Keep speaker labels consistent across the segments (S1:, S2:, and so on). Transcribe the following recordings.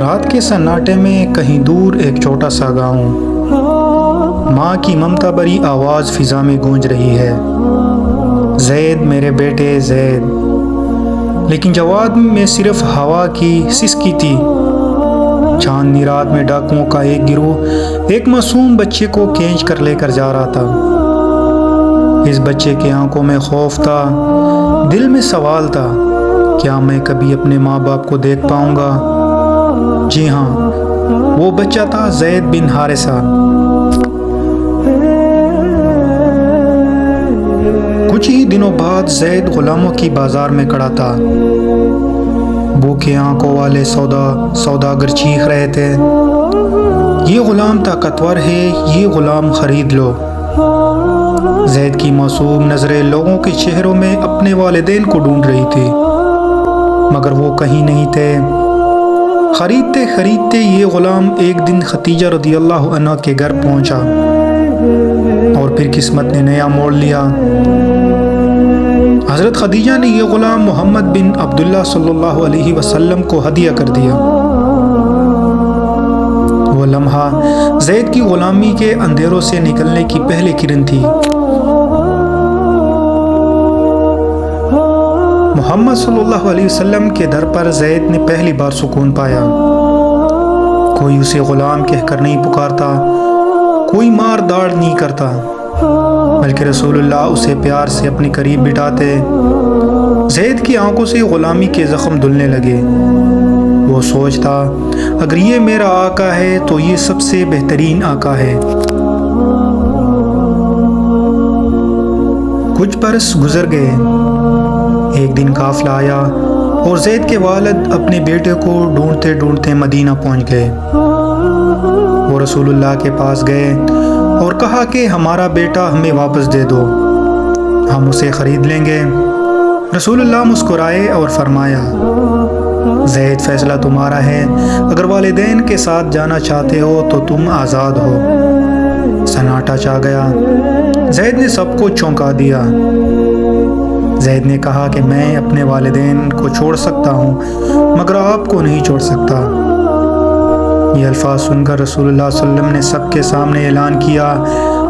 S1: رات کے سناٹے میں کہیں دور ایک چھوٹا سا گاؤں، ماں کی ممتا بھری آواز فضا میں گونج رہی ہے، زید میرے بیٹے زید۔ لیکن جواب میں صرف ہوا کی سسکی تھی۔ چاندنی رات میں ڈاکوؤں کا ایک گروہ ایک معصوم بچے کو کھینچ کر لے کر جا رہا تھا۔ اس بچے کی آنکھوں میں خوف تھا، دل میں سوال تھا، کیا میں کبھی اپنے ماں باپ کو دیکھ پاؤں گا؟ جی ہاں، وہ بچہ تھا زید بن حارثہ۔ کچھ ہی دنوں بعد زید غلاموں کی بازار میں کھڑا تھا۔ بھوکے آنکھوں والے سوداگر چیخ رہے تھے، یہ غلام طاقتور ہے، یہ غلام خرید لو۔ زید کی معصوم نظریں لوگوں کے چہروں میں اپنے والدین کو ڈھونڈ رہی تھی، مگر وہ کہیں نہیں تھے۔ خریدتے خریدتے یہ غلام ایک دن خدیجہ رضی اللہ عنہ کے گھر پہنچا، اور پھر قسمت نے نیا موڑ لیا۔ حضرت خدیجہ نے یہ غلام محمد بن عبداللہ صلی اللہ علیہ وسلم کو ہدیہ کر دیا۔ وہ لمحہ زید کی غلامی کے اندھیروں سے نکلنے کی پہلی کرن تھی۔ محمد صلی اللہ علیہ وسلم کے در پر زید نے پہلی بار سکون پایا۔ کوئی اسے غلام کہہ کر نہیں پکارتا، کوئی مار داڑ نہیں کرتا، بلکہ رسول اللہ اسے پیار سے اپنے قریب بٹھاتے۔ زید کی آنکھوں سے غلامی کے زخم دھلنے لگے۔ وہ سوچتا، اگر یہ میرا آقا ہے تو یہ سب سے بہترین آقا ہے۔ کچھ برس گزر گئے۔ ایک دن قافلہ آیا اور زید کے والد اپنے بیٹے کو ڈھونڈتے ڈھونڈتے مدینہ پہنچ گئے۔ وہ رسول اللہ کے پاس گئے اور کہا کہ ہمارا بیٹا ہمیں واپس دے دو، ہم اسے خرید لیں گے۔ رسول اللہ مسکرائے اور فرمایا، زید فیصلہ تمہارا ہے، اگر والدین کے ساتھ جانا چاہتے ہو تو تم آزاد ہو۔ سناٹا چھا گیا۔ زید نے سب کو چونکا دیا۔ زید نے کہا کہ میں اپنے والدین کو چھوڑ سکتا ہوں، مگر آپ کو نہیں چھوڑ سکتا۔ یہ الفاظ سن کر رسول اللہ صلی اللہ علیہ وسلم نے سب کے سامنے اعلان کیا،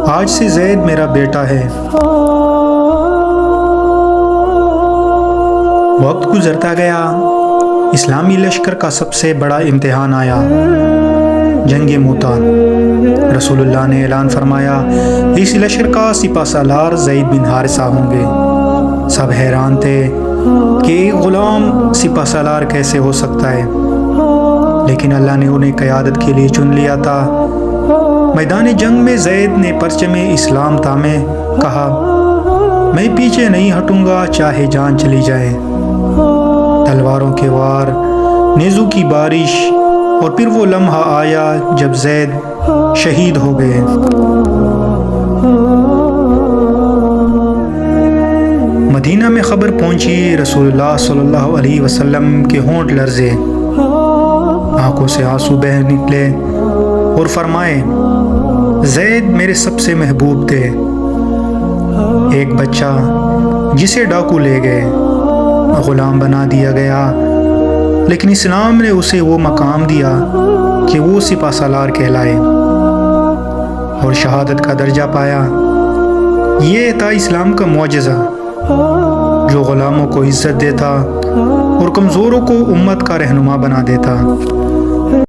S1: آج سے زید میرا بیٹا ہے۔ وقت گزرتا گیا۔ اسلامی لشکر کا سب سے بڑا امتحان آیا، جنگ موتا۔ رسول اللہ نے اعلان فرمایا، اس لشکر کا سپہ سالار زید بن حارثہ ہوں گے۔ سب حیران تھے کہ ایک غلام سپہ سالار کیسے ہو سکتا ہے، لیکن اللہ نے انہیں قیادت کے لیے چن لیا تھا۔ میدان جنگ میں زید نے پرچم اسلام تامے، کہا، میں پیچھے نہیں ہٹوں گا چاہے جان چلی جائے۔ تلواروں کے وار، نیزوں کی بارش، اور پھر وہ لمحہ آیا جب زید شہید ہو گئے۔ مدینہ میں خبر پہنچی، رسول اللہ صلی اللہ علیہ وسلم کے ہونٹ لرزے، آنکھوں سے آنسو بہہ نکلے اور فرمائے، زید میرے سب سے محبوب تھے، ایک بچہ جسے ڈاکو لے گئے، غلام بنا دیا گیا، لیکن اسلام نے اسے وہ مقام دیا کہ وہ سپہ سالار کہلائے اور شہادت کا درجہ پایا۔ یہ تھا اسلام کا معجزہ، جو غلاموں کو عزت دیتا اور کمزوروں کو امت کا رہنما بنا دیتا۔